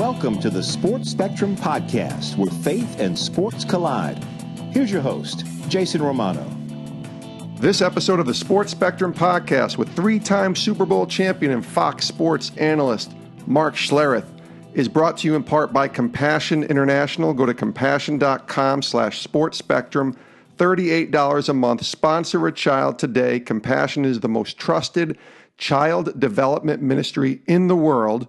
Welcome to the Sports Spectrum Podcast, where faith and sports collide. Here's your host, Jason Romano. This episode of the Sports Spectrum Podcast with three-time Super Bowl champion and Fox Sports analyst Mark Schlereth is brought to you in part by Compassion International. Go to compassion.com/sportspectrum. $38 a month. Sponsor a child today. Compassion is the most trusted child development ministry in the world,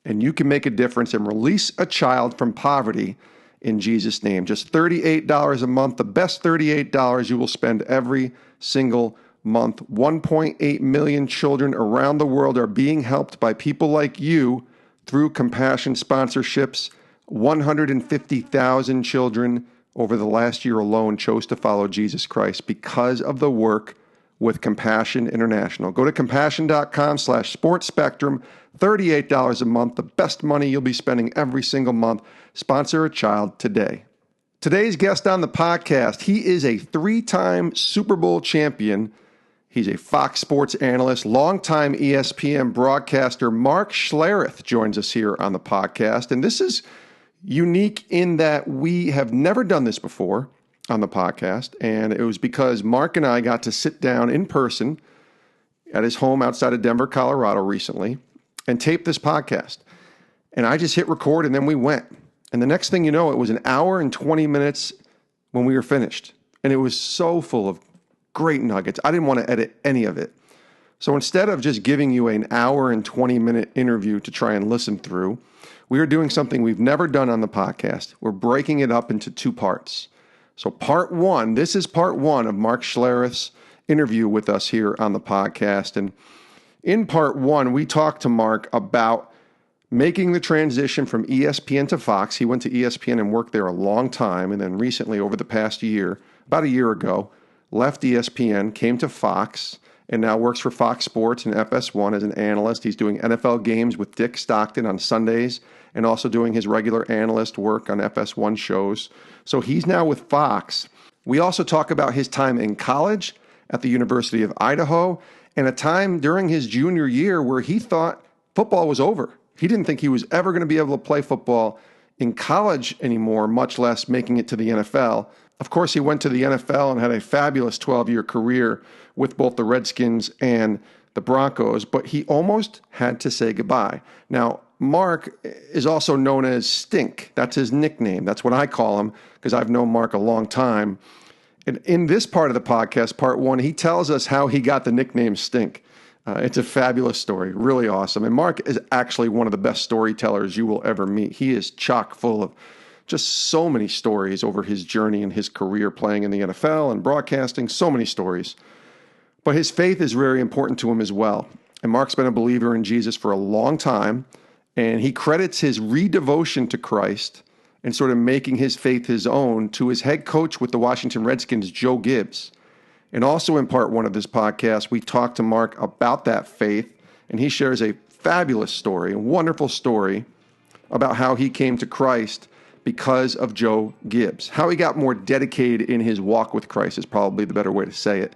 and you can make a difference and release a child from poverty in Jesus' name. Just $38 a month, the best $38 you will spend every single month. 1.8 million children around the world are being helped by people like you through Compassion sponsorships. 150,000 children over the last year alone chose to follow Jesus Christ because of the work with Compassion International. Go to compassion.com/sportspectrum. $38 a month, the best money you'll be spending every single month. Sponsor a child today. Today's guest on the podcast, he is a three-time Super Bowl champion. He's a Fox Sports analyst, longtime ESPN broadcaster. Mark Schlereth joins us here on the podcast. And this is unique in that we have never done this before on the podcast. And it was because Mark and I got to sit down in person at his home outside of Denver, Colorado recently and tape this podcast. And I just hit record and then we went. And the next thing you know, it was an hour and 20 minutes when we were finished. And it was so full of great nuggets. I didn't want to edit any of it. So instead of just giving you an hour and 20-minute interview to try and listen through, we are doing something we've never done on the podcast. We're breaking it up into two parts. So part one, this is part one of Mark Schlereth's interview with us here on the podcast. And in part one, we talked to Mark about making the transition from ESPN to Fox. He went to ESPN and worked there a long time. And then recently, over the past year, about a year ago, left ESPN, came to Fox, and now works for Fox Sports and FS1 as an analyst. He's doing NFL games with Dick Stockton on Sundays and also doing his regular analyst work on FS1 shows. So he's now with Fox. We also talk about his time in college at the University of Idaho and a time during his junior year where he thought football was over. He didn't think he was ever going to be able to play football in college anymore, much less making it to the NFL. Of course, he went to the NFL and had a fabulous 12-year career with both the Redskins and the Broncos, but he almost had to say goodbye. Now, Mark is also known as Stink. That's his nickname. That's what I call him because I've known Mark a long time. And in this part of the podcast, part one, he tells us how he got the nickname Stink. It's a fabulous story, really awesome. And Mark is actually one of the best storytellers you will ever meet. He is chock full of just so many stories over his journey and his career playing in the NFL and broadcasting, so many stories. But his faith is very important to him as well. And Mark's been a believer in Jesus for a long time, and he credits his redevotion to Christ and sort of making his faith his own to his head coach with the Washington Redskins, Joe Gibbs. And also in part one of this podcast, we talked to Mark about that faith, and he shares a fabulous story, a wonderful story about how he came to Christ because of Joe Gibbs. How he got more dedicated in his walk with Christ is probably the better way to say it.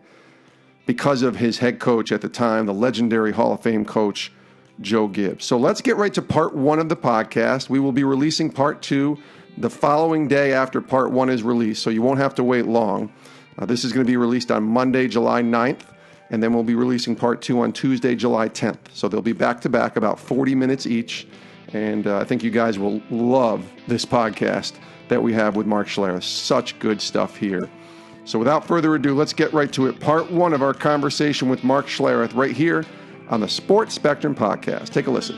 Because of his head coach at the time, the legendary Hall of Fame coach, Joe Gibbs. So let's get right to part one of the podcast. We will be releasing part two the following day after part one is released, so you won't have to wait long. This is going to be released on Monday, July 9th, and then we'll be releasing part two on Tuesday, July 10th. So they'll be back-to-back, about 40 minutes each. And I think you guys will love this podcast that we have with Mark Schlereth. Such good stuff here. So without further ado, let's get right to it. Part one of our conversation with Mark Schlereth right here on the Sports Spectrum Podcast. Take a listen.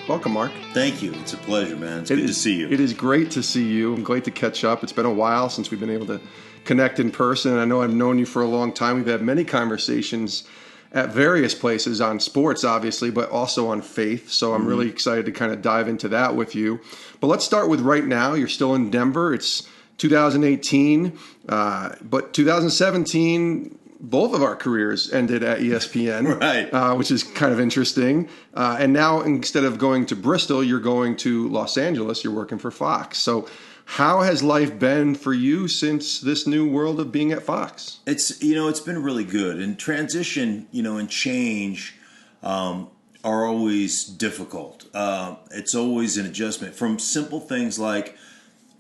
Welcome, Mark. Thank you. It's a pleasure, man. It's good to see you. It is great to see you. I'm glad to catch up. It's been a while since we've been able to connect in person. I know I've known you for a long time. We've had many conversations at various places on sports, obviously, but also on faith. So I'm really excited to kind of dive into that with you. But let's start with right now. You're still in Denver. It's 2018, but 2017, both of our careers ended at ESPN, right? Which is kind of interesting. And now instead of going to Bristol, you're going to Los Angeles. You're working for Fox. So how has life been for you since this new world of being at Fox? It's been really good. And transition, and change are always difficult. It's always an adjustment from simple things like,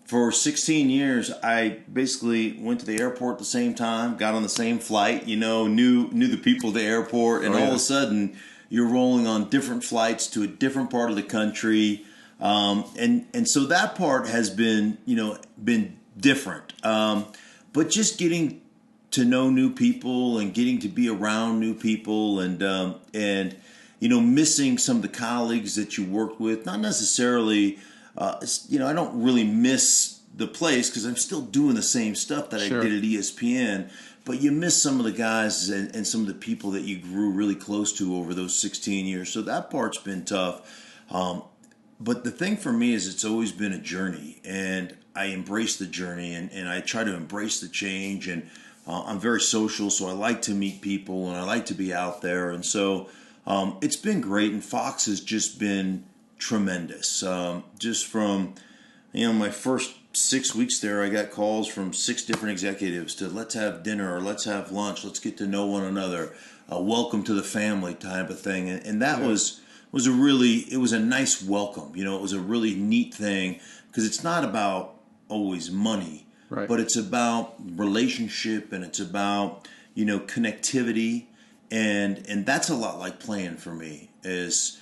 for 16 years, I basically went to the airport at the same time, got on the same flight, knew the people at the airport, and all of a sudden you're rolling on different flights to a different part of the country. And so that part has been different. But just getting to know new people and getting to be around new people and missing some of the colleagues that you worked with, not necessarily. I don't really miss the place because I'm still doing the same stuff that I did at ESPN. But you miss some of the guys and some of the people that you grew really close to over those 16 years. So that part's been tough. But the thing for me is it's always been a journey. And I embrace the journey and I try to embrace the change. And I'm very social, so I like to meet people and I like to be out there. And so it's been great. And Fox has just been tremendous. Just from my first 6 weeks there, I got calls from 6 different executives to let's have dinner or let's have lunch, let's get to know one another, welcome to the family type of thing, and that was a nice welcome. It was a really neat thing because it's not about always money, right, but it's about relationship and it's about connectivity, and that's a lot like playing for me is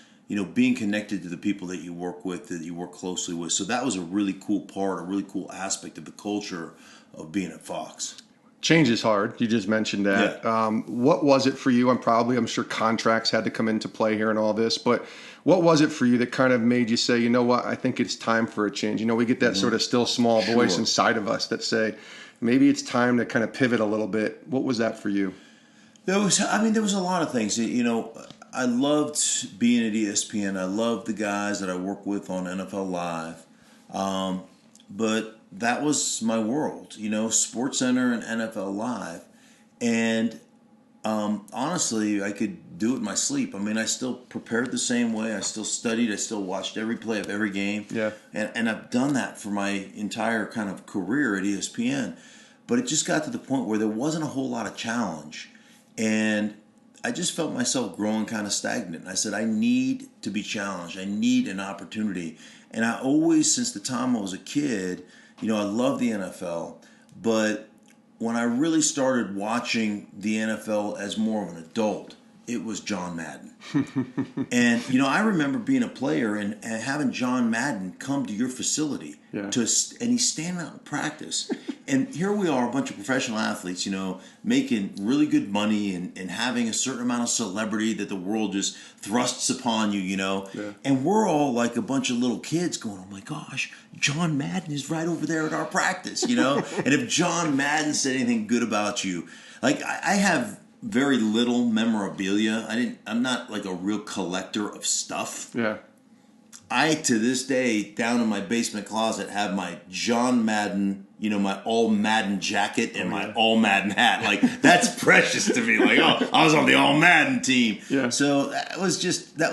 being connected to the people that you work with, that you work closely with. So that was a really cool part, a really cool aspect of the culture of being at Fox. Change is hard. You just mentioned that. Yeah. What was it for you? I'm sure contracts had to come into play here and all this, but what was it for you that kind of made you say, you know what, I think it's time for a change? We get that sort of still small voice inside of us that say, maybe it's time to kind of pivot a little bit. What was that for you? There was a lot of things. I loved being at ESPN. I loved the guys that I work with on NFL Live. But that was my world, SportsCenter and NFL Live. And honestly, I could do it in my sleep. I still prepared the same way. I still studied. I still watched every play of every game. Yeah. And I've done that for my entire kind of career at ESPN. But it just got to the point where there wasn't a whole lot of challenge. And I just felt myself growing kind of stagnant. And I said, I need to be challenged. I need an opportunity. And I always, since the time I was a kid, I love the NFL. But when I really started watching the NFL as more of an adult, it was John Madden. And, I remember being a player and having John Madden come to your facility. Yeah. And he's standing out in practice. And here we are, a bunch of professional athletes, making really good money and having a certain amount of celebrity that the world just thrusts upon you, Yeah. And we're all like a bunch of little kids going, oh my gosh, John Madden is right over there at our practice, And if John Madden said anything good about you, like I have very little memorabilia. I'm not like a real collector of stuff. Yeah. I, to this day, down in my basement closet, have my John Madden, my All Madden jacket and my All Madden hat. Like, that's precious to me. Like, I was on the All Madden team. Yeah. So that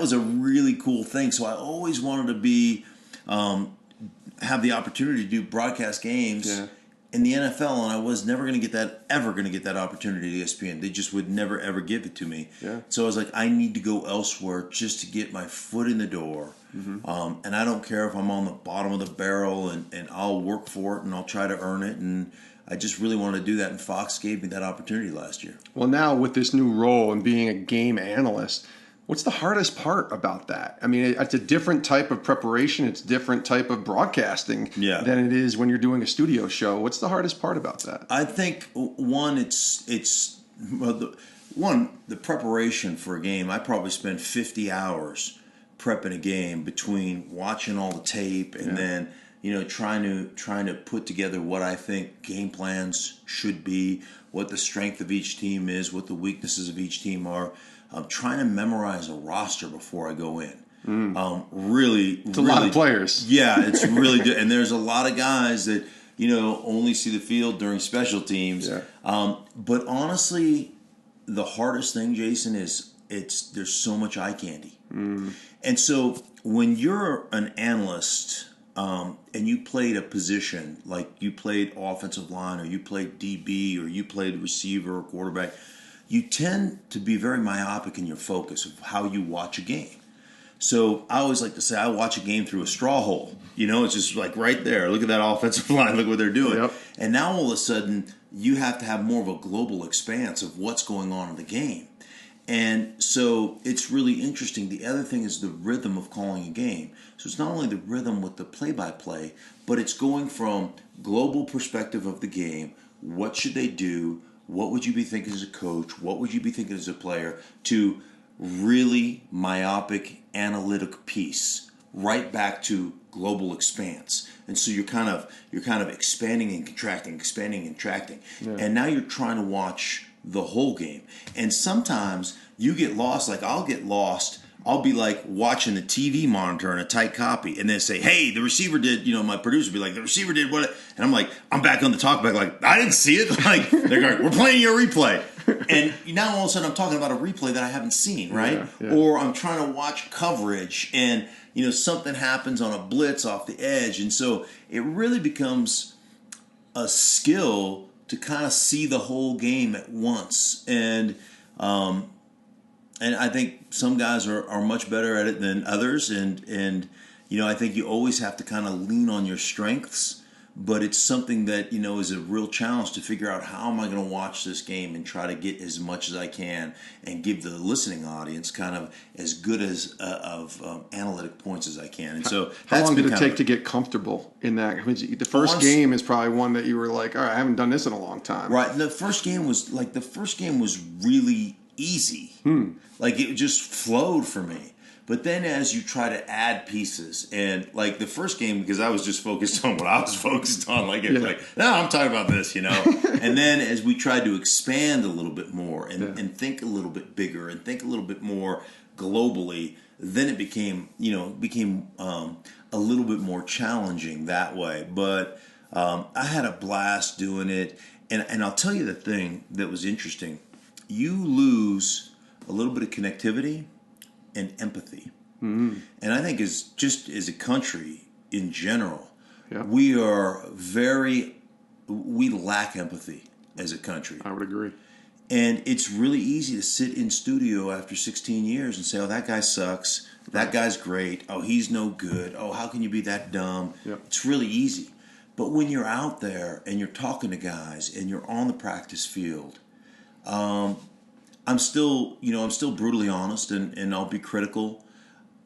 was a really cool thing. So I always wanted to be, have the opportunity to do broadcast games in the NFL, and I was never going to get that opportunity at ESPN. They just would never, ever give it to me. Yeah. So I was like, I need to go elsewhere just to get my foot in the door. Mm-hmm. And I don't care if I'm on the bottom of the barrel, and I'll work for it, and I'll try to earn it. And I just really wanted to do that, and Fox gave me that opportunity last year. Well, now with this new role and being a game analyst, what's the hardest part about that? It's a different type of preparation. It's a different type of broadcasting than it is when you're doing a studio show. What's the hardest part about that? I think, one, the preparation for a game. I probably spend 50 hours prepping a game between watching all the tape and then trying to put together what I think game plans should be, what the strength of each team is, what the weaknesses of each team are. I'm trying to memorize a roster before I go in. It's a lot of players. Yeah, it's really good. And there's a lot of guys that, only see the field during special teams. Yeah. But honestly, the hardest thing, Jason, is there's so much eye candy. And so when you're an analyst and you played a position, like you played offensive line or you played DB or you played receiver or quarterback, you tend to be very myopic in your focus of how you watch a game. So I always like to say I watch a game through a straw hole. It's just like right there. Look at that offensive line. Look what they're doing. Yep. And now all of a sudden you have to have more of a global expanse of what's going on in the game. And so it's really interesting. The other thing is the rhythm of calling a game. So it's not only the rhythm with the play-by-play, but it's going from global perspective of the game. What should they do? What would you be thinking as a coach? What would you be thinking as a player? To really myopic analytic piece, right back to global expanse. And so you're kind of expanding and contracting, Yeah. And now you're trying to watch the whole game. And sometimes you get lost, like I'll get lost. I'll be like watching the TV monitor in a tight copy and then say, hey, the receiver did, my producer would be like, the receiver did what? And I'm like, I'm back on the talkback like, I didn't see it. Like, they're going, we're playing your replay. And now all of a sudden I'm talking about a replay that I haven't seen, right? Yeah. Or I'm trying to watch coverage and, something happens on a blitz off the edge. And so it really becomes a skill to kind of see the whole game at once. And I think some guys are much better at it than others. And I think you always have to kind of lean on your strengths. But it's something that, is a real challenge to figure out how am I going to watch this game and try to get as much as I can and give the listening audience kind of as good as of analytic points as I can. And so how long did it take to get comfortable in that? I mean, the first game is probably one that you were like, all right, I haven't done this in a long time. Right. The first game was really easy. Like it just flowed for me. But then as you try to add pieces, and like the first game, because I was just focused on what I was focused on, no, I'm talking about this, And then as we tried to expand a little bit more and think a little bit bigger and think a little bit more globally, then it became a little bit more challenging that way. But I had a blast doing it. And I'll tell you the thing that was interesting. You lose a little bit of connectivity and empathy. Mm-hmm. And I think as a country in general, we lack empathy as a country. I would agree. And it's really easy to sit in studio after 16 years and say, oh, that guy sucks. That guy's great. Oh, he's no good. Oh, how can you be that dumb? Yep. It's really easy. But when you're out there and you're talking to guys and you're on the practice field, I'm still brutally honest and I'll be critical,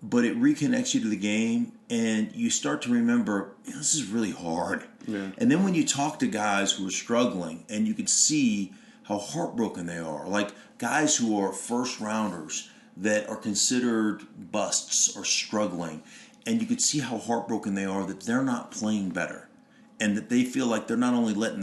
but it reconnects you to the game and you start to remember, this is really hard. Yeah. And then when you talk to guys who are struggling and you can see how heartbroken they are, like guys who are first rounders that are considered busts or struggling, and you can see how heartbroken they are that they're not playing better. And that they feel like they're not only letting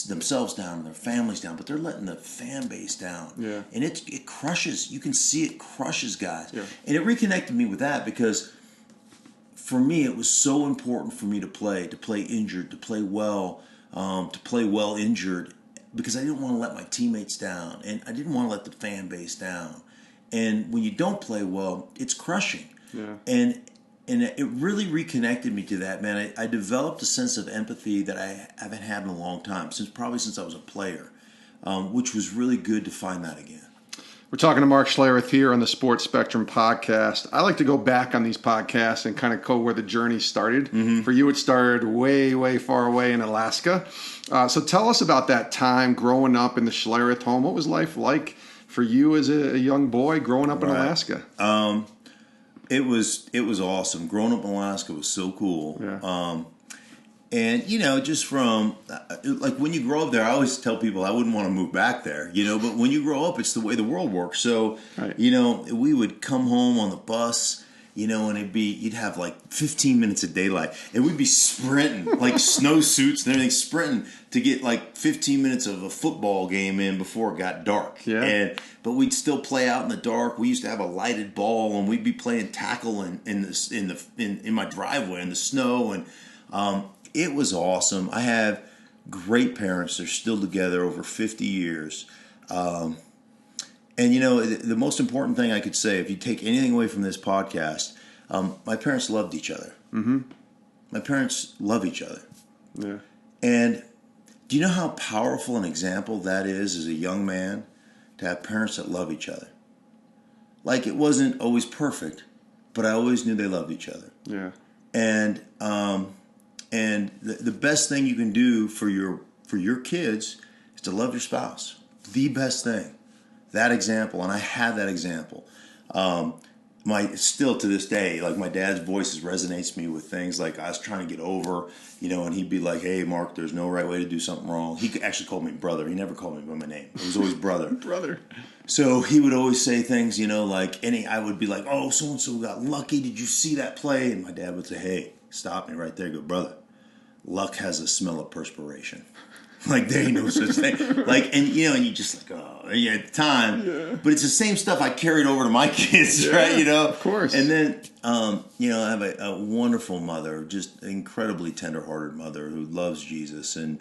themselves down and their families down, but they're letting the fan base down. Yeah. And it crushes. You can see it crushes guys. Yeah. And it reconnected me with that because for me it was so important for me to play injured, to play well injured, because I didn't want to let my teammates down and I didn't want to let the fan base down. And when you don't play well, it's crushing. Yeah. And it really reconnected me to that, man. I developed a sense of empathy that I haven't had in a long time, since I was a player, which was really good to find that again. We're talking to Mark Schlereth here on the Sports Spectrum podcast. I like to go back on these podcasts and kind of go where the journey started. Mm-hmm. For you, it started way, way far away in Alaska. So tell us about that time growing up in the Schlereth home. What was life like for you as a young boy growing up in Alaska? It was awesome. Growing up in Alaska was so cool. Yeah. And, just from, like, when you grow up there, I always tell people I wouldn't want to move back there, but when you grow up, it's the way the world works. So, right. We would come home on the bus, and you'd have like 15 minutes of daylight, and we'd be sprinting, like snowsuits and everything, sprinting to get like 15 minutes of a football game in before it got dark. Yeah. But we'd still play out in the dark. We used to have a lighted ball, and we'd be playing tackle in my driveway in the snow, and it was awesome. I have great parents. They're still together over 50 years. And, the most important thing I could say, if you take anything away from this podcast, my parents loved each other. Mm-hmm. My parents love each other. Yeah. And do you know how powerful an example that is as a young man? to have parents that love each other. Like, it wasn't always perfect, but I always knew they loved each other. Yeah. And the best thing you can do for your kids is to love your spouse. The best thing. That example, and I had that example. Still to this day, like, my dad's voice resonates me with things like I was trying to get over, and he'd be like, "Hey, Mark, there's no right way to do something wrong." He actually called me brother. He never called me by my name. It was always brother. Brother. So he would always say things, I would be like, "Oh, so-and-so got lucky. Did you see that play?" And my dad would say, "Hey, stop me right there. Go, brother. Luck has a smell of perspiration." Like, there ain't no such thing. Like, and you just like, oh, yeah, at the time. Yeah. But it's the same stuff I carried over to my kids, right? Of course. And then, I have a wonderful mother, just incredibly tender-hearted mother who loves Jesus. And,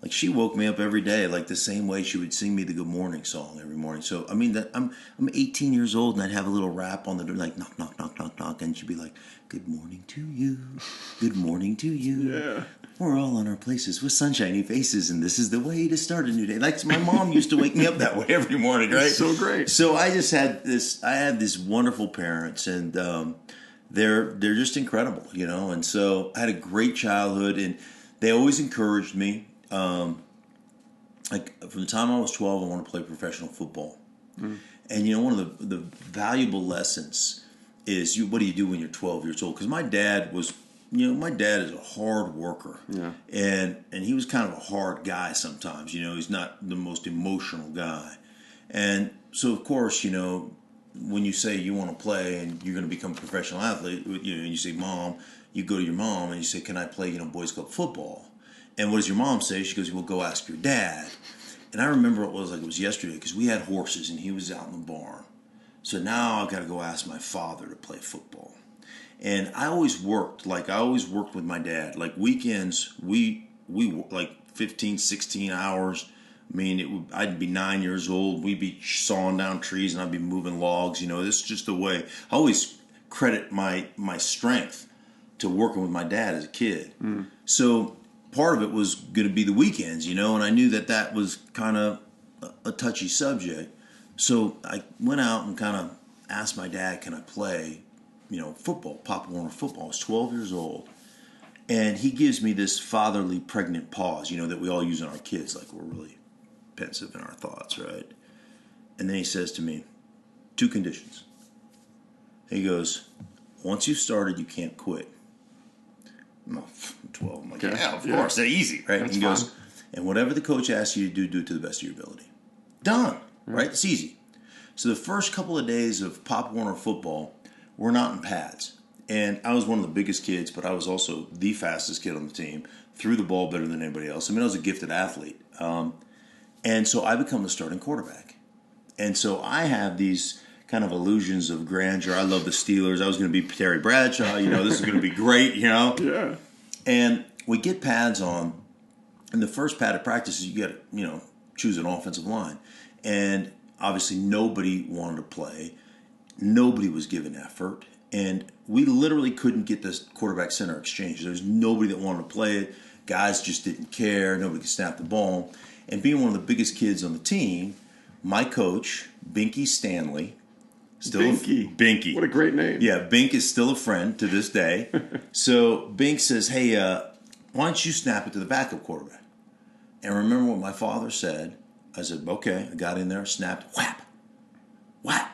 she woke me up every day, like the same way she would sing me the Good Morning song every morning. So, I mean, I'm 18 years old, and I'd have a little rap on the door, like, knock, knock, knock, knock, knock. And she'd be like, "Good morning to you. Good morning to you. Yeah. We're all on our places with sunshiny faces, and this is the way to start a new day." Like, my mom used to wake me up that way every morning, right? That's so great. So I just had these wonderful parents, and they're just incredible, And so I had a great childhood, and they always encouraged me. Like, from the time I was 12, I wanted to play professional football. Mm. And one of the valuable lessons is what do you do when you're 12 years old? Because my dad was. My dad is a hard worker, and he was kind of a hard guy sometimes. He's not the most emotional guy, and so of course, when you say you want to play and you're going to become a professional athlete, and you say, "Mom," you go to your mom and you say, "Can I play, boys club football?" And what does your mom say? She goes, "Well, go ask your dad." And I remember it was yesterday because we had horses and he was out in the barn, so now I've got to go ask my father to play football. And I always worked with my dad. Like, weekends, we like 15, 16 hours. I mean, I'd be 9 years old. We'd be sawing down trees, and I'd be moving logs. This is just the way. I always credit my strength to working with my dad as a kid. Mm. So part of it was going to be the weekends, and I knew that was kind of a touchy subject. So I went out and kind of asked my dad, "Can I play football, Pop Warner football?" I was 12 years old. And he gives me this fatherly pregnant pause, that we all use on our kids, like we're really pensive in our thoughts, right? And then he says to me, 2 conditions. He goes, "Once you've started, you can't quit." I'm 12. I'm like, yeah, of course. They're easy, right? That's and he goes, "And whatever the coach asks you to do it to the best of your ability." Done, right? It's easy. So the first couple of days of Pop Warner football, we're not in pads. And I was one of the biggest kids, but I was also the fastest kid on the team. Threw the ball better than anybody else. I mean, I was a gifted athlete. And so I become the starting quarterback. And so I have these kind of illusions of grandeur. I love the Steelers. I was going to be Terry Bradshaw. This is going to be great, Yeah. And we get pads on. And the first pad of practice is you got to, choose an offensive line. And obviously nobody wanted to play. Nobody was given effort, and we literally couldn't get this quarterback center exchange. There was nobody that wanted to play it. Guys just didn't care. Nobody could snap the ball. And being one of the biggest kids on the team, my coach, Binky Stanley, Binky. What a great name. Yeah, Bink is still a friend to this day. So Bink says, "Hey, why don't you snap it to the backup quarterback?" And remember what my father said. I said, "Okay." I got in there, snapped, whap, whap.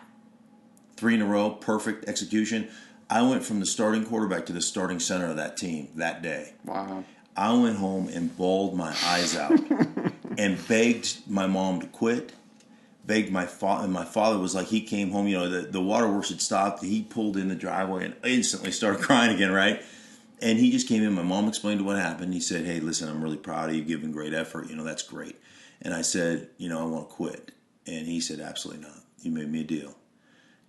3 in a row, perfect execution. I went from the starting quarterback to the starting center of that team that day. Wow. I went home and bawled my eyes out and begged my mom to quit, begged my father. And my father was like, he came home, the waterworks had stopped. He pulled in the driveway and instantly started crying again, right? And he just came in. My mom explained what happened. He said, "Hey, listen, I'm really proud of you, giving great effort. That's great." And I said, "I want to quit." And he said, "Absolutely not. You made me a deal."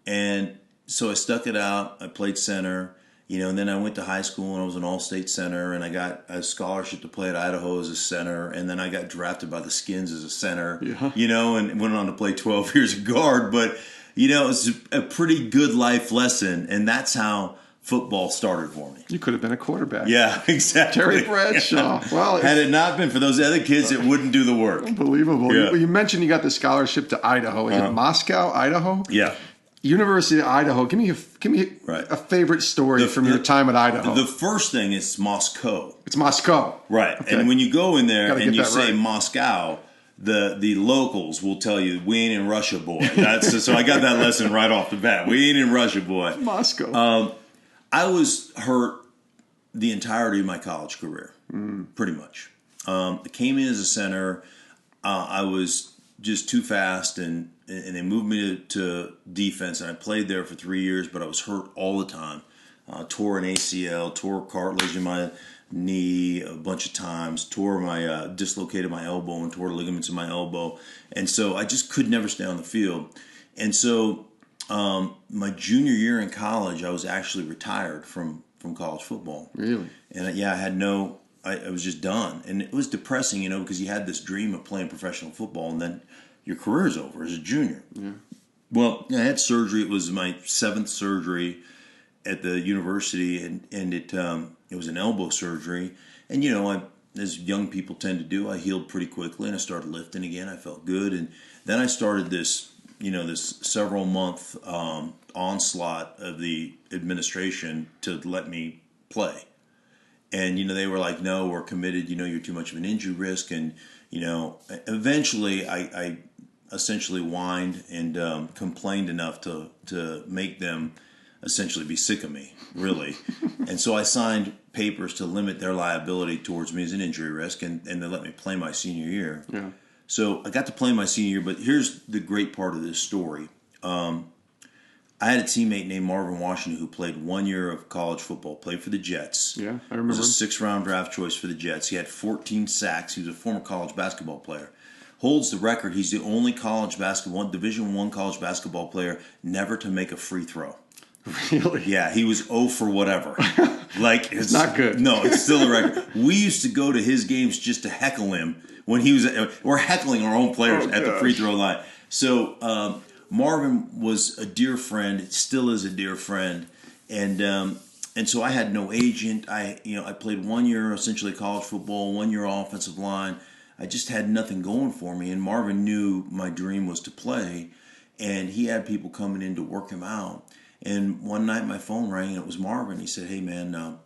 And so I stuck it out. I played center, and then I went to high school and I was an all-state center, and I got a scholarship to play at Idaho as a center, and then I got drafted by the Skins as a center, and went on to play 12 years of guard. But, it was a pretty good life lesson, and that's how football started for me. You could have been a quarterback. Yeah, exactly. Terry Bradshaw. Well, had it not been for those other kids, it wouldn't do the work. Unbelievable. Yeah. You mentioned you got the scholarship to Idaho. Is it Moscow, Idaho? Yeah. University of Idaho. Give me a favorite story from your time at Idaho. The first thing is Moscow. It's Moscow. Right. Okay. And when you go in there and you say right. Moscow, the locals will tell you, we ain't in Russia, boy. So I got that lesson right off the bat. We ain't in Russia, boy. Moscow. I was hurt the entirety of my college career, pretty much. I came in as a center. I was just too fast, and they moved me to defense, and I played there for 3 years, but I was hurt all the time. Tore an ACL, tore cartilage in my knee a bunch of times, dislocated my elbow and tore ligaments in my elbow, and so I just could never stay on the field. And so my junior year in college, I was actually retired from college football. Really? And I was just done. And it was depressing, because you had this dream of playing professional football, and then your career is over as a junior. Yeah. Well, I had surgery. It was my 7th surgery at the university, and it was an elbow surgery. And, as young people tend to do, I healed pretty quickly, and I started lifting again. I felt good. And then I started this several month onslaught of the administration to let me play. And, they were like, no, we're committed. You're too much of an injury risk. And, eventually I essentially whined and complained enough to make them essentially be sick of me, really. And so I signed papers to limit their liability towards me as an injury risk, and they let me play my senior year. Yeah. So I got to play my senior year, but here's the great part of this story. I had a teammate named Marvin Washington who played 1 year of college football, played for the Jets. Yeah, I remember. Was a 6th-round draft choice for the Jets. He had 14 sacks. He was a former college basketball player. Holds the record. He's the only Division I college basketball player never to make a free throw. Really? Yeah, he was 0 for whatever. It's not good. No, it's still a record. We used to go to his games just to heckle him when he was. We're heckling our own players at the free throw line. So Marvin was a dear friend. Still is a dear friend, and so I had no agent. I played 1 year essentially college football, 1 year offensive line. I just had nothing going for me, and Marvin knew my dream was to play, and he had people coming in to work him out. And one night my phone rang, and it was Marvin. He said, hey, man, the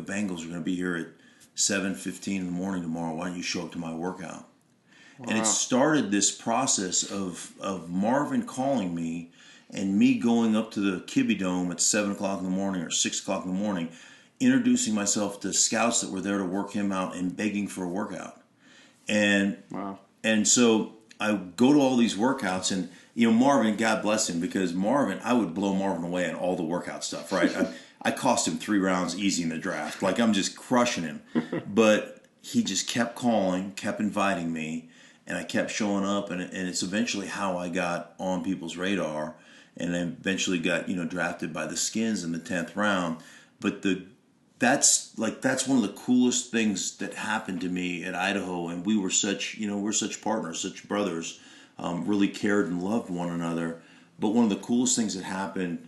Bengals are going to be here at 7:15 in the morning tomorrow. Why don't you show up to my workout? Wow. And it started this process of Marvin calling me and me going up to the Kibbe Dome at 7 o'clock in the morning or 6 o'clock in the morning, introducing myself to scouts that were there to work him out and begging for a workout. And so I go to all these workouts, and Marvin, God bless him, because Marvin, I would blow Marvin away on all the workout stuff, right? I cost him 3 rounds easy in the draft. I'm just crushing him. But he just kept calling, kept inviting me, and I kept showing up, and it's eventually how I got on people's radar, and I eventually got, drafted by the Skins in the 10th round. But that's one of the coolest things that happened to me at Idaho, and we're such partners, such brothers. Really cared and loved one another. But one of the coolest things that happened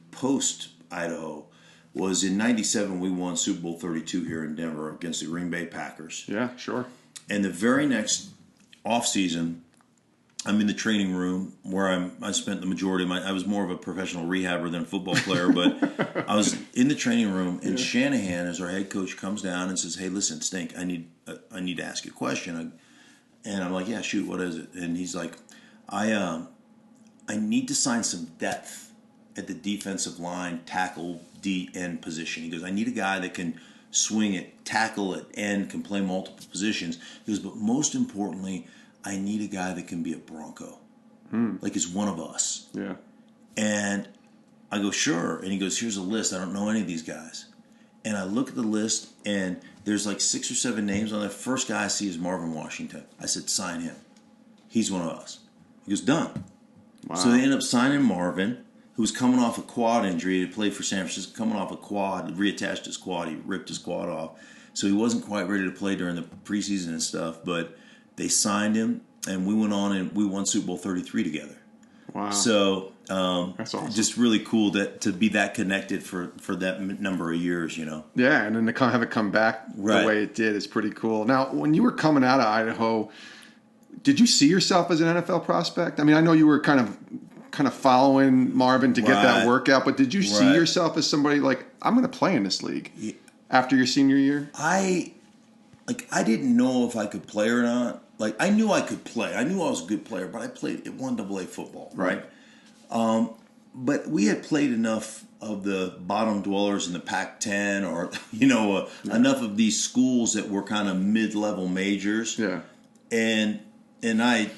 post-Idaho was in 97 we won Super Bowl 32 here in Denver against the Green Bay Packers. Yeah, sure. And the very next offseason, I'm in the training room where I spent the majority of I was more of a professional rehabber than a football player, but I was in the training room, and Shanahan, as our head coach, comes down and says, hey, listen, Stink, I need to ask you a question. And I'm like, yeah, shoot, what is it? And he's like, I need to sign some depth at the defensive line, tackle, D-end position. He goes, I need a guy that can swing it, tackle it, end, can play multiple positions. He goes, but most importantly, I need a guy that can be a Bronco. Is one of us. Yeah. And I go, sure. And he goes, here's a list. I don't know any of these guys. And I look at the list, and there's 6 or 7 names on there. First guy I see is Marvin Washington. I said, sign him. He's one of us. He goes, done. Wow. So they end up signing Marvin, who was coming off a quad injury. He played for San Francisco, coming off a quad, reattached his quad. He ripped his quad off. So he wasn't quite ready to play during the preseason and stuff, but they signed him, and we went on and we won Super Bowl 33 together. Wow. So That's awesome. Just really cool to be that connected for that number of years, Yeah, and then to have it come back Right. the way it did is pretty cool. Now, when you were coming out of Idaho, did you see yourself as an NFL prospect? I mean, I know you were kind of following Marvin to get that Right. workout, but did you see Right. yourself as somebody like, I'm going to play in this league after your senior year? I didn't know if I could play or not. Like, I knew I could play. I knew I was a good player, but I played at 1AA football, right? But we had played enough of the bottom dwellers in the Pac-10 or, enough of these schools that were kind of mid-level majors. Yeah. And I,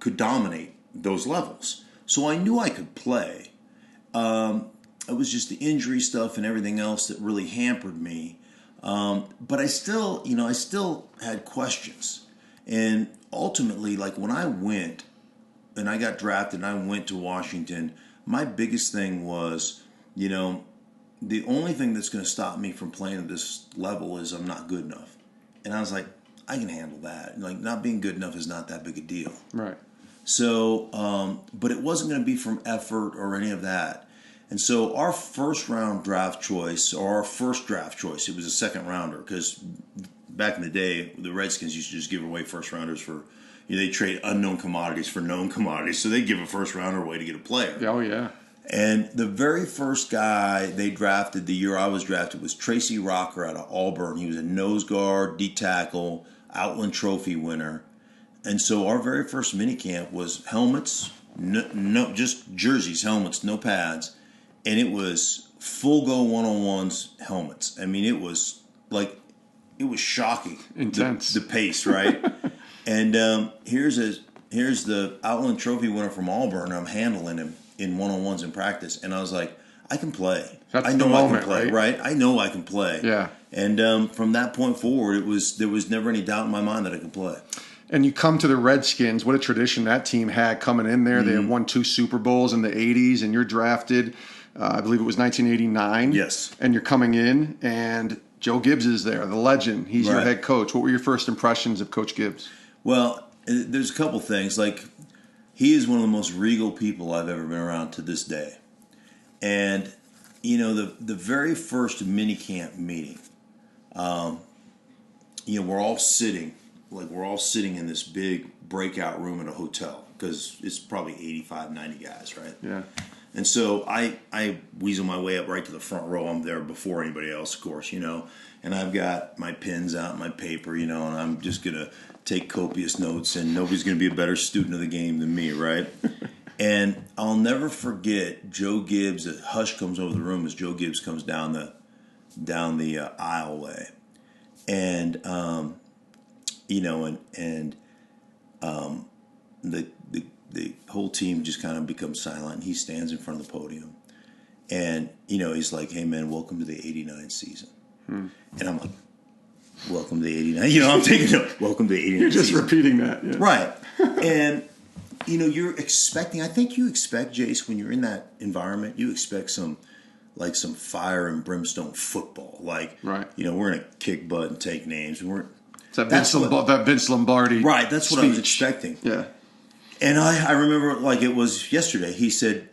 could dominate those levels. So I knew I could play. It was just the injury stuff and everything else that really hampered me. But I still had questions. And ultimately, like when I went and I got drafted and I went to Washington, my biggest thing was, the only thing that's going to stop me from playing at this level is I'm not good enough. And I was like, I can handle that. Like, not being good enough is not that big a deal. Right. So, but it wasn't going to be from effort or any of that. And so our first draft choice, it was a second rounder because back in the day, the Redskins used to just give away first rounders for, they trade unknown commodities for known commodities. So they give a first rounder away to get a player. Oh, yeah. And the very first guy they drafted the year I was drafted was Tracy Rocker out of Auburn. He was a nose guard, D tackle, Outland Trophy winner. And so our very first minicamp was helmets, no, just jerseys, helmets, no pads. And it was full go one-on-ones helmets. I mean, it was shocking. Intense. The pace, right? And here's the Outland Trophy winner from Auburn. I'm handling him in one-on-ones in practice. And I was like, I can play. That's I know the moment, I can play, right? I know I can play. Yeah. And from that point forward, there was never any doubt in my mind that I could play. And you come to the Redskins. What a tradition that team had coming in there. They had won 2 Super Bowls in the 80s, and you're drafted, I believe it was 1989. Yes. And you're coming in, and Joe Gibbs is there, the legend. He's your Right. head coach. What were your first impressions of Coach Gibbs? Well, there's a couple things. Like, he is one of the most regal people I've ever been around to this day. And, the very first minicamp meeting, we're all sitting in this big breakout room at a hotel because it's probably 85, 90 guys, right? Yeah. And so I weasel my way up right to the front row. I'm there before anybody else, of course, and I've got my pens out, my paper, and I'm just going to take copious notes, and nobody's going to be a better student of the game than me, right? And I'll never forget Joe Gibbs. A hush comes over the room as Joe Gibbs comes down the aisleway. And, the whole team just kind of becomes silent. And he stands in front of the podium. And, he's like, hey, man, welcome to the 89 season. And I'm like, welcome to the 89. I'm taking it. Welcome to the 89 You're just season. repeating that. Yeah. Right. And, you're expecting, I think you expect, Jace, when you're in that environment, you expect some fire and brimstone football. Like, right. We're going to kick butt and take names. And It's that Vince Lombardi. Right. That's speech. what I was expecting. Yeah. And I remember like it was yesterday. He said,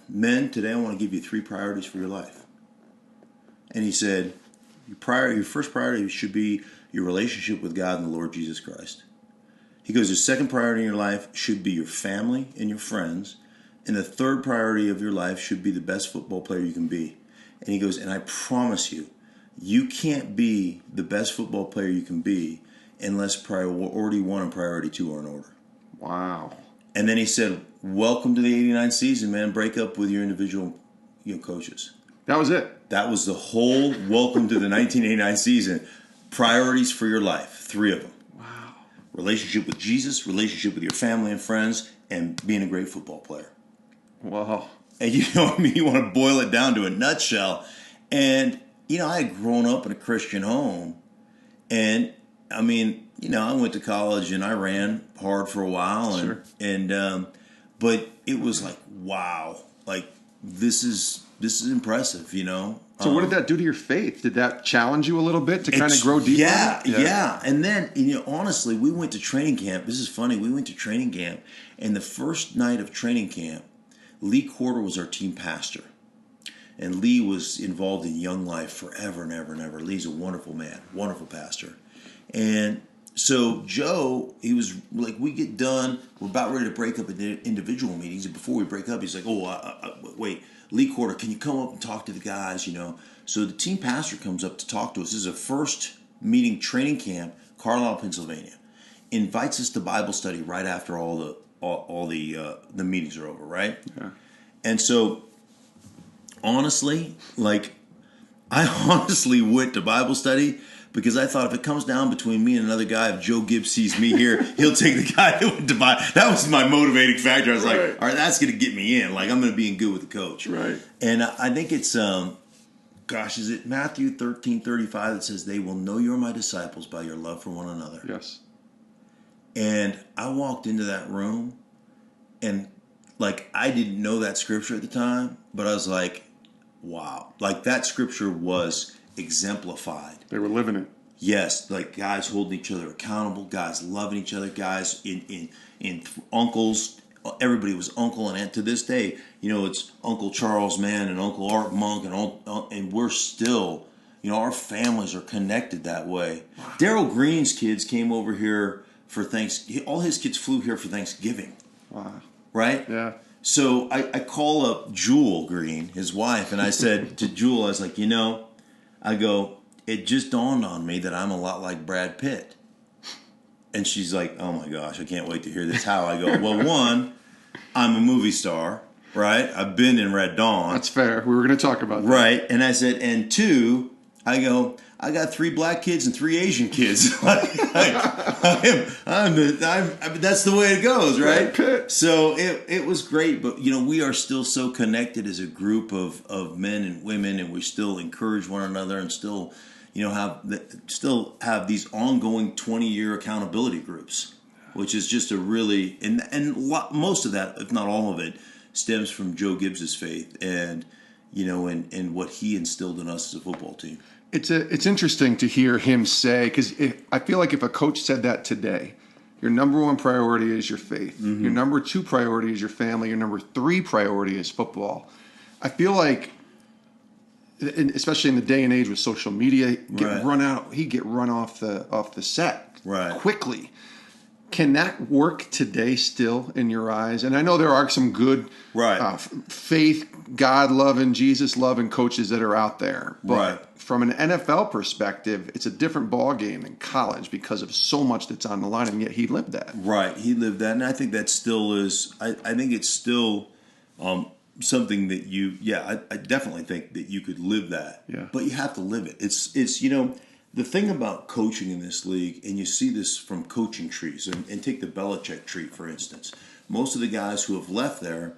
men, today I want to give you 3 priorities for your life. And he said, your first priority should be your relationship with God and the Lord Jesus Christ. He goes, your second priority in your life should be your family and your friends. And the third priority of your life should be the best football player you can be. And he goes, and I promise you, you can't be the best football player you can be unless priority 1 and priority 2 are in order. Wow. And then he said, welcome to the 89 season, man. Break up with your individual coaches. That was it. That was the whole welcome to the 1989 season. Priorities for your life, 3 of them. Wow. Relationship with Jesus, relationship with your family and friends, and being a great football player. Wow. And you want to boil it down to a nutshell. And, I had grown up in a Christian home. And, I went to college and I ran hard for a while. But it was like, wow, like this is impressive, So what did that do to your faith? Did that challenge you a little bit to kind of grow deeper? Yeah. And then, honestly, we went to training camp. This is funny. We went to training camp, and the first night of training camp, Lee Corder was our team pastor. And Lee was involved in Young Life forever and ever and ever. Lee's a wonderful man, wonderful pastor. And so Joe, he was like, we get done, we're about ready to break up into individual meetings. And before we break up, he's like, wait, Lee Corder, can you come up and talk to the guys, So the team pastor comes up to talk to us. This is a first meeting training camp, Carlisle, Pennsylvania. Invites us to Bible study right after all the meetings are over, right? Yeah. And so, honestly, I honestly went to Bible study because I thought if it comes down between me and another guy, if Joe Gibbs sees me here, he'll take the guy who went to Bible. That was my motivating factor. I was like, all right, that's going to get me in. I'm going to be in good with the coach. Right. And I think it's, is it Matthew 13:35 that says, they will know you're my disciples by your love for one another. Yes. And I walked into that room and I didn't know that scripture at the time, but I was like, wow. That scripture was exemplified. They were living it. Yes, guys holding each other accountable, guys loving each other, guys in uncles. Everybody was uncle and aunt. To this day, it's Uncle Charles Mann and Uncle Art Monk and we're still, our families are connected that way. Wow. Daryl Green's kids came over here for Thanksgiving. All his kids flew here for Thanksgiving. Wow. Right? Yeah. So I call up Jewel Green, his wife, and I said to Jewel, I was like, it just dawned on me that I'm a lot like Brad Pitt. And she's like, oh my gosh, I can't wait to hear this. How? I go, well, one, I'm a movie star, right? I've been in Red Dawn. That's fair. We were going to talk about that. Right. And I said, and two, I go, I got 3 black kids and 3 Asian kids. That's the way it goes, right? So it was great, but we are still so connected as a group of men and women, and we still encourage one another, and still, have these ongoing 20-year accountability groups, which is just a really most of that, if not all of it, stems from Joe Gibbs's faith and and what he instilled in us as a football team. It's interesting to hear him say, because I feel like if a coach said that today, your number 1 priority is your faith. Mm-hmm. Your number 2 priority is your family. Your number 3 priority is football. I feel like, especially in the day and age with social media, he'd get run off the set quickly. Can that work today still in your eyes? And I know there are some good faith, God-loving, Jesus-loving coaches that are out there. But from an NFL perspective, it's a different ballgame than college because of so much that's on the line, and yet he lived that. Right, he lived that. And I think that still is – I think it's still something that I definitely think that you could live that. Yeah. But you have to live it. It's the thing about coaching in this league, and you see this from coaching trees, and take the Belichick tree, for instance. Most of the guys who have left there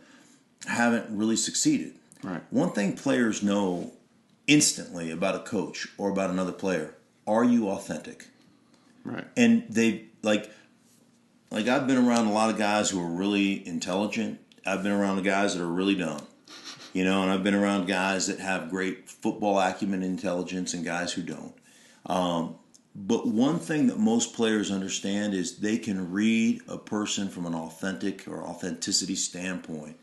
haven't really succeeded. Right. One thing players know instantly about a coach or about another player, are you authentic? Right. And they, I've been around a lot of guys who are really intelligent. I've been around the guys that are really dumb. And I've been around guys that have great football acumen and intelligence and guys who don't. But one thing that most players understand is they can read a person from an authentic or authenticity standpoint.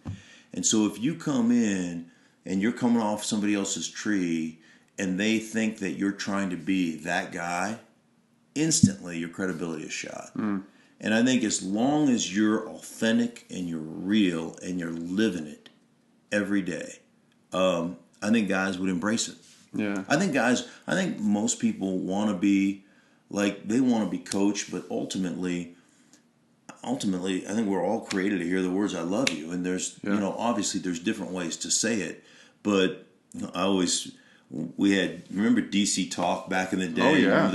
And so if you come in and you're coming off somebody else's tree and they think that you're trying to be that guy, instantly your credibility is shot. Mm. And I think as long as you're authentic and you're real and you're living it every day, I think guys would embrace it. Yeah. I think most people want to be they want to be coached, but ultimately, I think we're all created to hear the words "I love you," and there's obviously there's different ways to say it, but remember DC Talk back in the day. Oh yeah.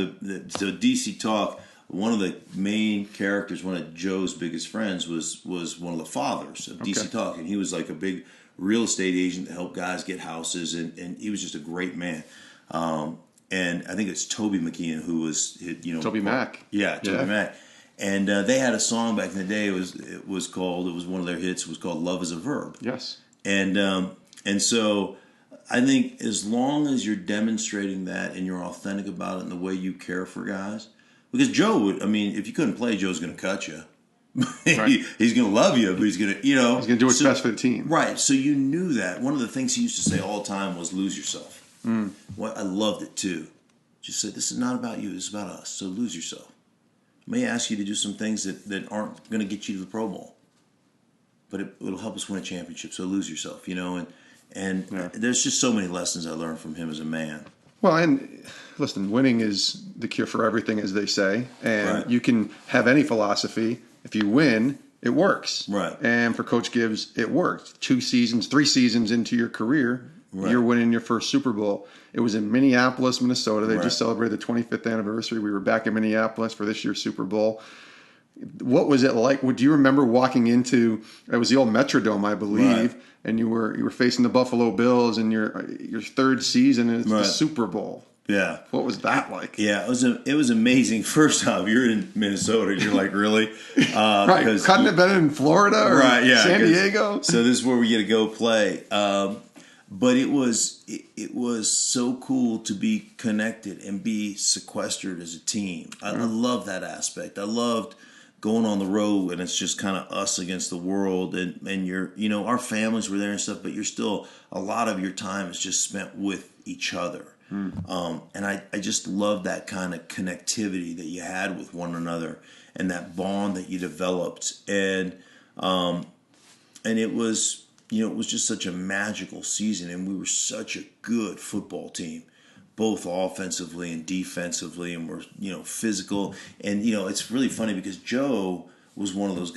So DC Talk, one of the main characters, one of Joe's biggest friends was one of the fathers of DC Talk, and he was like a big real estate agent that helped guys get houses, and he was just a great man. And I think it's Toby McKeon who was, Toby Mac. Yeah, Toby Mac. And they had a song back in the day. It was one of their hits. It was called "Love Is a Verb." Yes. And so I think as long as you're demonstrating that and you're authentic about it and the way you care for guys, because Joe would, if you couldn't play, Joe's going to cut you. Right. He's going to love you, but he's going to do what's best for the team. Right. So you knew that. One of the things he used to say all the time was lose yourself. Well, I loved it too. Just say, this is not about you. This is about us. So lose yourself. I may ask you to do some things that aren't going to get you to the Pro Bowl, but it'll help us win a championship. So lose yourself, And there's just so many lessons I learned from him as a man. Well, and listen, winning is the cure for everything, as they say. And Right. you can have any philosophy. If you win, it works. Right. And for Coach Gibbs, it worked. 3 seasons into your career, Right. you're winning your first Super Bowl. It was in Minneapolis, Minnesota. They Right. just celebrated the 25th anniversary. We were back in Minneapolis for this year's Super Bowl. What was it like? Do you remember walking into? It was the old Metrodome, I believe, Right. and you were facing the Buffalo Bills in your third season, and it's the Right. Super Bowl. Yeah. What was that like? Yeah, it was amazing. First off, you're in Minnesota. You're like, really? Right. Couldn't have been in Florida or San Diego. So this is where we get to go play. But it was so cool to be connected and be sequestered as a team. I love that aspect. I loved going on the road and it's just kind of us against the world, and our families were there and stuff, but you're still, a lot of your time is just spent with each other. And I just love that kind of connectivity that you had with one another and that bond that you developed. And it was, it was just such a magical season, and we were such a good football team, both offensively and defensively, and we're, physical. And, it's really funny because Joe was one of those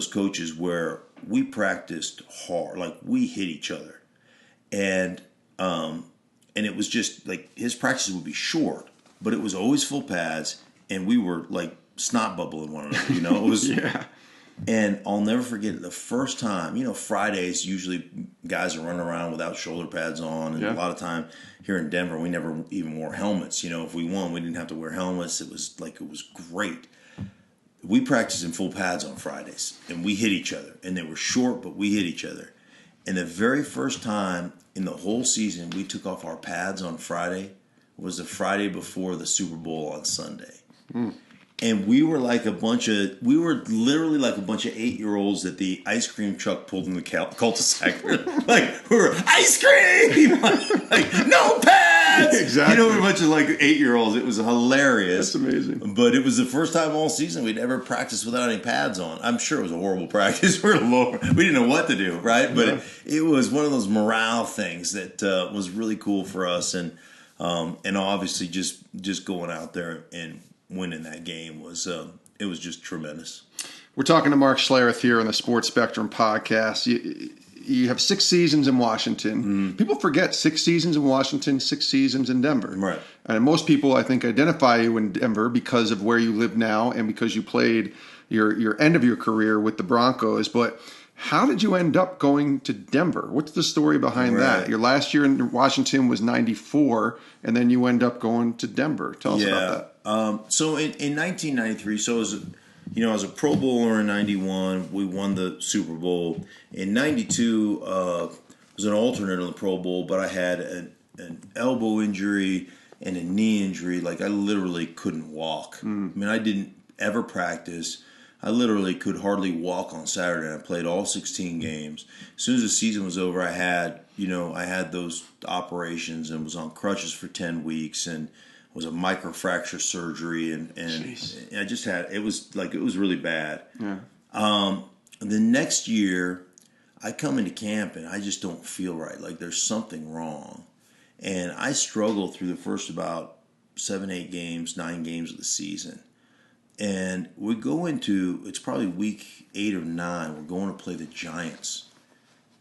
coaches where we practiced hard, like we hit each other. And it was just like his practices would be short, but it was always full pads, and we were like snot bubbling one another, It was Yeah. And I'll never forget it, the first time, Fridays, usually guys are running around without shoulder pads on. And a lot of time here in Denver, we never even wore helmets. If we won, we didn't have to wear helmets. It was great. We practiced in full pads on Fridays, and we hit each other. And they were short, but we hit each other. And the very first time in the whole season we took off our pads on Friday was the Friday before the Super Bowl on Sunday. And we were literally like a bunch of 8-year-olds that the ice cream truck pulled in the cul-de-sac. We were ice cream! like no pads! Exactly. We were a bunch of 8-year-olds. It was hilarious. That's amazing. But it was the first time all season we'd ever practiced without any pads on. I'm sure it was a horrible practice. We didn't know what to do, right? But it was one of those morale things that was really cool for us. And obviously just going out there and winning that game was just tremendous. We're talking to Mark Schlereth here on the Sports Spectrum podcast. You have 6 seasons in Washington. People forget 6 seasons in Washington, 6 seasons in Denver. Right. And most people, I think, identify you in Denver because of where you live now and because you played your end of your career with the Broncos. But how did you end up going to Denver? What's the story behind that? Your last year in Washington was 94, and then you end up going to Denver. Tell us about that. So in 1993, so as a Pro Bowler in 91, we won the Super Bowl. In 92, was an alternate on the Pro Bowl, but I had an elbow injury and a knee injury. Like I literally couldn't walk. I mean, I didn't ever practice. I literally could hardly walk on Saturday. I played all 16 games. As soon as the season was over, I had those operations and was on crutches for 10 weeks and was a microfracture surgery and I just had, it was really bad. Yeah. The next year I come into camp and I just don't feel right. Like there's something wrong. And I struggled through the first about 7, 8 games, 9 games of the season. And we go into, it's probably week 8 or 9, we're going to play the Giants.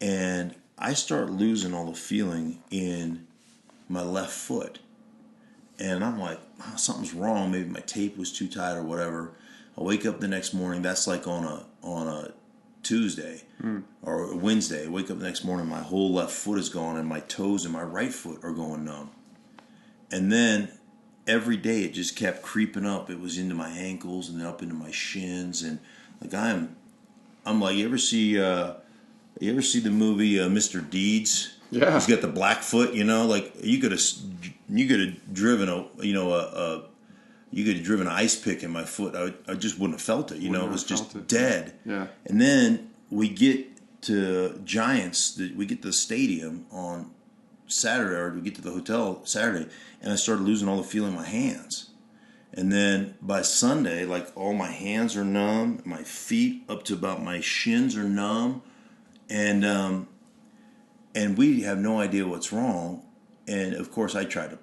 And I start losing all the feeling in my left foot. And I'm like, oh, something's wrong. Maybe my tape was too tight or whatever. I wake up the next morning. That's like on a Tuesday or a Wednesday. I wake up the next morning, my whole left foot is gone, and my toes and my right foot are going numb. And then every day it just kept creeping up. It was into my ankles and then up into my shins, and like I'm like, you ever see the movie Mr. Deeds? Yeah. He's got the black foot, like you could have driven a you could have driven an ice pick in my foot. I just wouldn't have felt it. You know, it was just dead. Yeah. And then we get to Giants. We get to the stadium on Saturday, or we get to the hotel Saturday, and I started losing all the feeling in my hands. And then by Sunday, like, all my hands are numb, my feet up to about my shins are numb, and we have no idea what's wrong. And of course, I tried to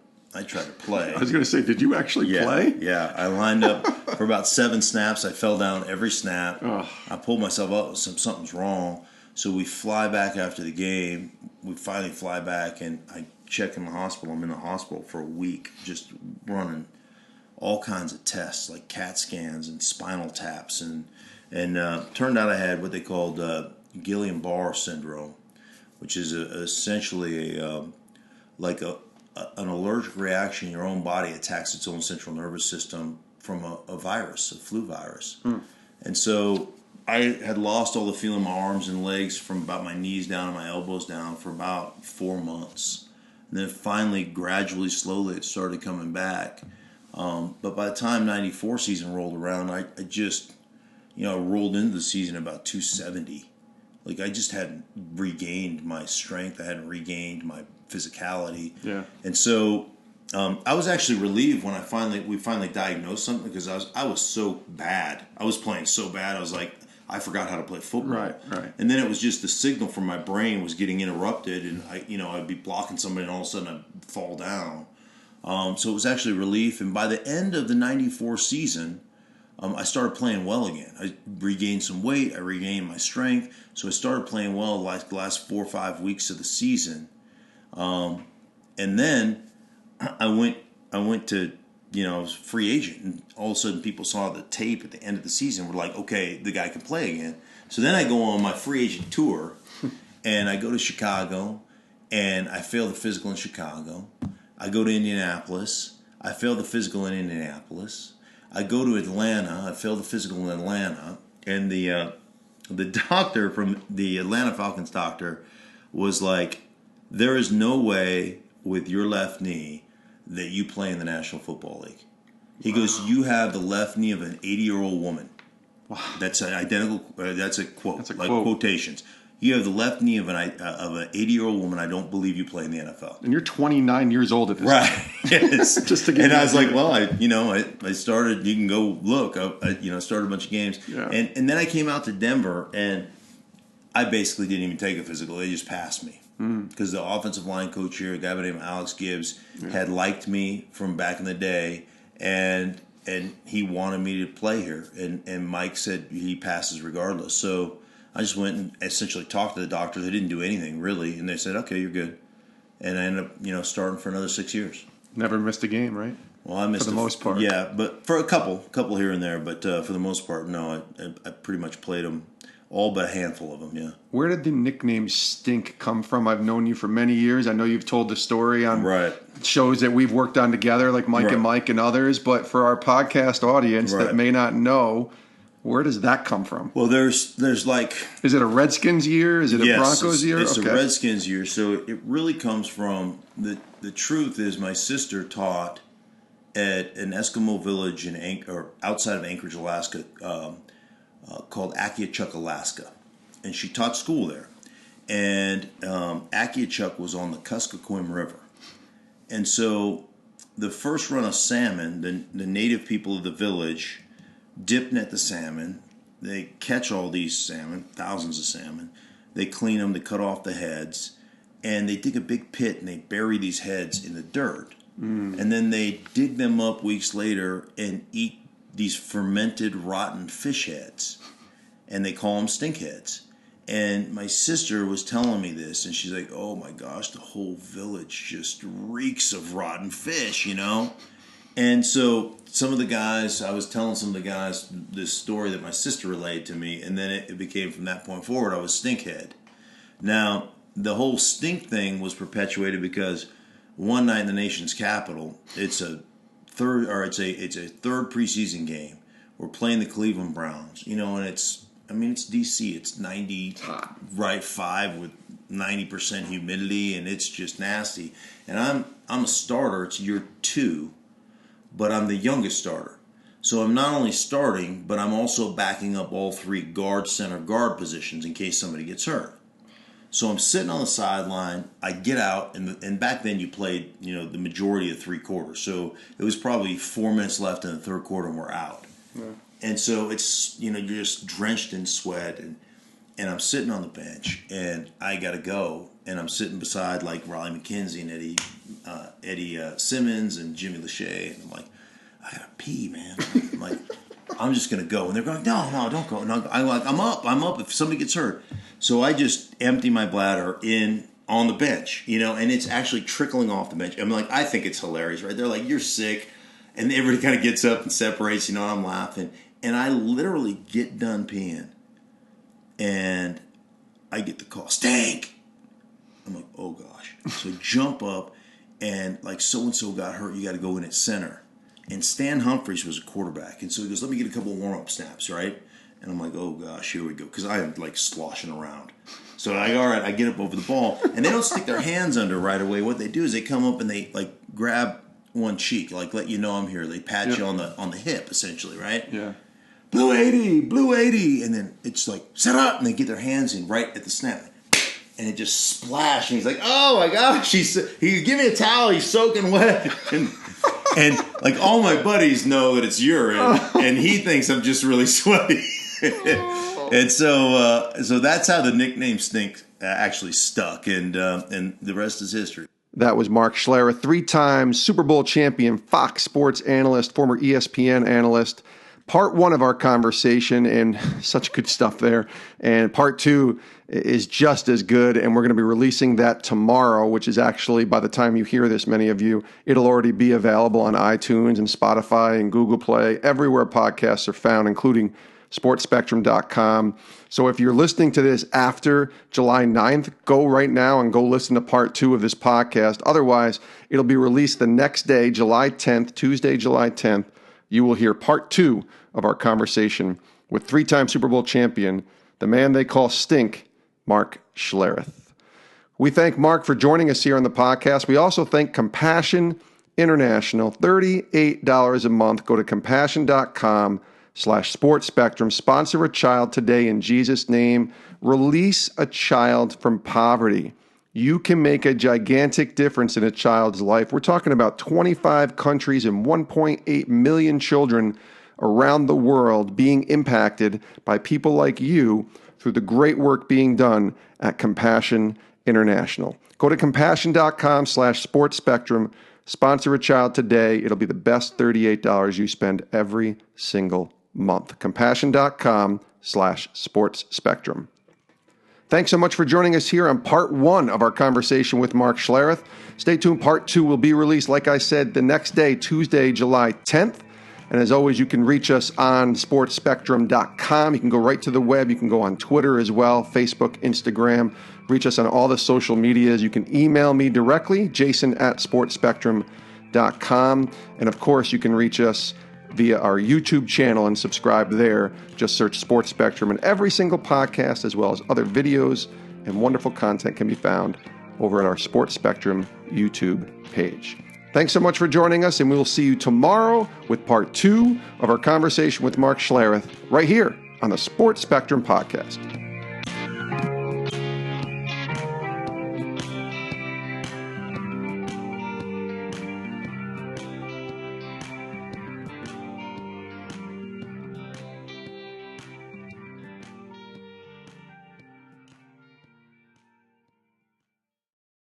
play. I was going to say, did you actually play? Yeah, I lined up for about 7 snaps. I fell down every snap. Oh. I pulled myself up. Something's wrong. So we fly back after the game. We finally fly back, and I check in the hospital. I'm in the hospital for a week, just running all kinds of tests, like CAT scans and spinal taps, and turned out I had what they called Guillain-Barré syndrome, which is essentially an allergic reaction. Your own body attacks its own central nervous system from a virus, a flu virus. And so I had lost all the feeling in my arms and legs from about my knees down and my elbows down for about 4 months. And then finally, gradually, slowly, it started coming back. But by the time '94 season rolled around, I just, rolled into the season about 270. Like, I just hadn't regained my strength. I hadn't regained my physicality. Yeah. And so I was actually relieved when we finally diagnosed something, because I was so bad. I was playing so bad. I was like, I forgot how to play football. Right. And then it was just the signal from my brain was getting interrupted, and I'd be blocking somebody, and all of a sudden I'd fall down. So it was actually a relief. And by the end of the '94 season, I started playing well again. I regained some weight. I regained my strength. So I started playing well like the last 4 or 5 weeks of the season. And then I went to, I was free agent. And all of a sudden people saw the tape at the end of the season. We're like, okay, the guy can play again. So then I go on my free agent tour, and I go to Chicago, and I fail the physical in Chicago. I go to Indianapolis. I fail the physical in Indianapolis. I go to Atlanta. I fail the physical in Atlanta. And the doctor from the Atlanta Falcons doctor was like, there is no way with your left knee that you play in the National Football League. He goes, you have the left knee of an 80-year-old woman. Wow. That's an identical. That's a quote. That's a quote. Quotations. You have the left knee of an 80-year-old woman. I don't believe you play in the NFL. And you're 29 years old at this time. Right. Yes. Just to get. And I was like, well, I started. You can go look. I started a bunch of games. Yeah. And then I came out to Denver, and I basically didn't even take a physical. They just passed me. Because the offensive line coach here, a guy by the name of Alex Gibbs, had liked me from back in the day, and he wanted me to play here. And Mike said he passes regardless. So I just went and essentially talked to the doctor. They didn't do anything, really. And they said, okay, you're good. And I ended up, starting for another 6 years. Never missed a game, right? Well, I missed for the most part. Yeah, but for a couple here and there. But for the most part, no, I pretty much played them. All but a handful of them, yeah. Where did the nickname Stink come from? I've known you for many years. I know you've told the story on shows that we've worked on together, like Mike and Mike and others. But for our podcast audience that may not know, where does that come from? Well, there's like... Is it a Redskins year? Is it a Broncos year? It's a Redskins year. So it really comes from... The truth is my sister taught at an Eskimo village outside of Anchorage, Alaska, called Akiachuk, Alaska, and she taught school there. And Akiachuk was on the Kuskokwim River, and so the first run of salmon, the native people of the village dip net the salmon. They catch all these salmon, thousands of salmon. They clean them. They cut off the heads, and they dig a big pit and they bury these heads in the dirt. And then they dig them up weeks later and eat these fermented rotten fish heads, and they call them stink heads. And my sister was telling me this, and she's like, oh my gosh, the whole village just reeks of rotten fish, And so some of the guys, I was telling some of the guys this story that my sister relayed to me, and then it became from that point forward, I was stinkhead. Now, the whole stink thing was perpetuated because one night in the nation's capital, it's a third preseason game. We're playing the Cleveland Browns, and it's DC. It's 95 with 90% humidity, and it's just nasty. And I'm a starter. It's year 2 but I'm the youngest starter. So I'm not only starting, but I'm also backing up all three guard, center, guard positions in case somebody gets hurt. So I'm sitting on the sideline. I get out, and back then you played, the majority of three quarters. So it was probably 4 minutes left in the third quarter, and we're out. Yeah. And so it's, you're just drenched in sweat, and I'm sitting on the bench, and I got to go, and I'm sitting beside like Riley McKenzie and Eddie Simmons and Jimmy Lachey, and I'm like, I gotta pee, man. I'm like, I'm just gonna go, and they're going, no, don't go. No, I'm like, I'm up if somebody gets hurt. So I just empty my bladder in on the bench, and it's actually trickling off the bench. I'm like, I think it's hilarious, right? They're like, you're sick, and everybody kind of gets up and separates, and I'm laughing, and I literally get done peeing. And I get the call, stink. I'm like, oh gosh. So I jump up, and like so-and-so got hurt. You got to go in at center. And Stan Humphries was a quarterback. And so he goes, let me get a couple warm-up snaps, right? And I'm like, oh gosh, here we go. Because I am like sloshing around. So all right, I get up over the ball. And they don't stick their hands under right away. What they do is they come up and they like grab one cheek, like let you know I'm here. They pat you on the hip, essentially, right? Yeah. Blue 80, and then it's like, set up, and they get their hands in right at the snap. And it just splashed, and he's like, oh my gosh, he give me a towel, he's soaking wet. And like all my buddies know that it's urine, and he thinks I'm just really sweaty. And so that's how the nickname Stink actually stuck, and the rest is history. That was Mark Schlereth, 3-time Super Bowl champion, Fox Sports analyst, former ESPN analyst. Part 1 of our conversation, and such good stuff there. And part 2 is just as good, and we're going to be releasing that tomorrow, which is actually, by the time you hear this, many of you, it'll already be available on iTunes and Spotify and Google Play, everywhere podcasts are found, including sportspectrum.com. So if you're listening to this after July 9th, go right now and go listen to part 2 of this podcast. Otherwise, it'll be released the next day, July 10th, Tuesday, July 10th. You will hear part 2 of our conversation with 3-time Super Bowl champion, the man they call Stink, Mark Schlereth. We thank Mark for joining us here on the podcast. We also thank Compassion International, $38 a month. Go to compassion.com/sportspectrum. Sponsor a child today in Jesus' name. Release a child from poverty. You can make a gigantic difference in a child's life. We're talking about 25 countries and 1.8 million children around the world being impacted by people like you through the great work being done at Compassion International. Go to compassion.com/sportspectrum. Sponsor a child today. It'll be the best $38 you spend every single month. Compassion.com/sportspectrum. Thanks so much for joining us here on part 1 of our conversation with Mark Schlereth. Stay tuned. Part 2 will be released, like I said, the next day, Tuesday, July 10th. And as always, you can reach us on sportspectrum.com. You can go right to the web. You can go on Twitter as well, Facebook, Instagram. Reach us on all the social medias. You can email me directly, jason@sportspectrum.com. And of course, you can reach us via our YouTube channel and subscribe there. Just search Sports Spectrum, and every single podcast, as well as other videos and wonderful content, can be found over at our Sports Spectrum YouTube page. Thanks so much for joining us, and we will see you tomorrow with part 2 of our conversation with Mark Schlereth right here on the Sports Spectrum podcast.